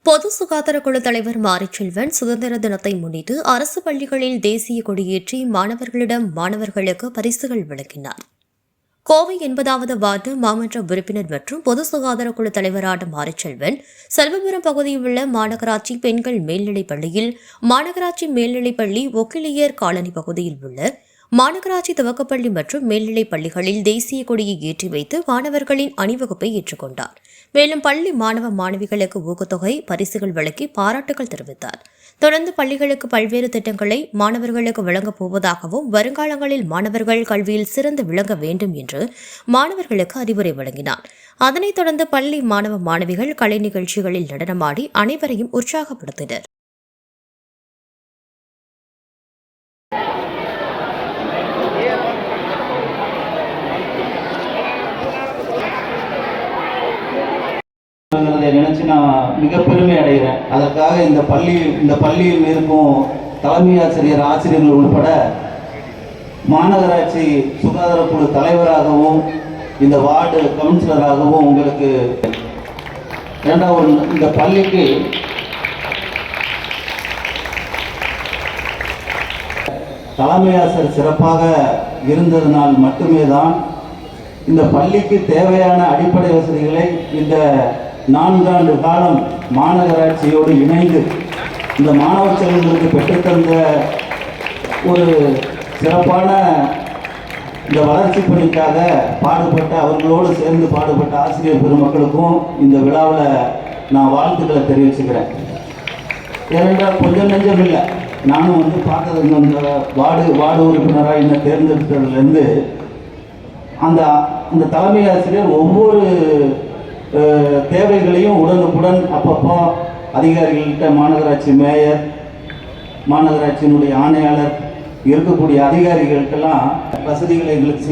பொது சுகாதார குழு தலைவர் மாரிச்செல்வன் சுதந்திர தினத்தை முன்னிட்டு அரசு பள்ளிகளில் தேசிய கொடியேற்றி மாணவர்களுக்கு பரிசுகள் வழங்கினார். கோவை 80வது வார்டு மாமன்ற உறுப்பினர் மற்றும் பொது சுகாதார குழு தலைவரான மாரிச்செல்வன் செல்வபுரம் பகுதியில் உள்ள மாநகராட்சி பெண்கள் மேல்நிலைப் பள்ளியில் மாநகராட்சி மேல்நிலைப் பள்ளி ஒக்கிலியர் காலனி பகுதியில் உள்ள மாநகராட்சி துவக்கப்பள்ளி மற்றும் மேல்நிலைப் பள்ளிகளில் தேசிய கொடியை ஏற்றி வைத்து மாணவர்களின் அணிவகுப்பை ஏற்றுக்கொண்டார். மேலும் பள்ளி மாணவ மாணவிகளுக்கு ஊக்கத்தொகை பரிசுகள் வழங்கி பாராட்டுகள் தெரிவித்தார். தொடர்ந்து பள்ளிகளுக்கு பல்வேறு திட்டங்களை மாணவர்களுக்கு வழங்கப் போவதாகவும் வருங்காலங்களில் மாணவர்கள் கல்வியில் சிறந்து விளங்க வேண்டும் என்று மாணவர்களுக்கு அறிவுரை வழங்கினார். அதனைத் தொடர்ந்து பள்ளி மாணவ மாணவிகள் கலை நிகழ்ச்சிகளில் நடனமாடி அனைவரையும் உற்சாகப்படுத்தினர். நினைச்சு நான் மிக பெருமை அடைகிறேன். அதற்காக இந்த பள்ளியில் இருக்கும் தலைமை ஆசிரியர்கள் உட்பட மாநகராட்சி சுகாதார குழு தலைவராகவும் இந்த வார்டு கவுன்சிலராகவும் உங்களுக்கு இந்த பள்ளிக்கு தலைமை ஆசிரியர் சிறப்பாக இருந்ததனால் மட்டுமே தான் இந்த பள்ளிக்கு தேவையான அடிப்படை வசதிகளை இந்த 4 ஆண்டு காலம் மாநகராட்சியோடு இணைந்து இந்த மாணவ செல்வங்களுக்கு பெற்றுத்தந்த ஒரு சிறப்பான இந்த வளர்ச்சி பணிக்காக அவர்களோடு சேர்ந்து பாடுபட்ட ஆசிரியர் பெருமக்களுக்கும் இந்த விழாவில் நான் வாழ்த்துக்களை தெரிவிச்சுக்கிறேன். ஏனென்றால் கொஞ்சம் நெஞ்சம் இல்லை, நானும் பார்த்தது இந்த வார்டு உறுப்பினராக இன்னும் தேர்ந்தெடுத்ததுலேருந்து அந்த தலைமை ஆசிரியர் ஒவ்வொரு தேவைகளையும் உடனுக்குடன் அப்பப்போ அதிகாரிகள்கிட்ட மாநகராட்சி மேயர், மாநகராட்சியினுடைய ஆணையாளர் இருக்கக்கூடிய அதிகாரிகளுக்கெல்லாம் வசதிகளை எங்களுக்கு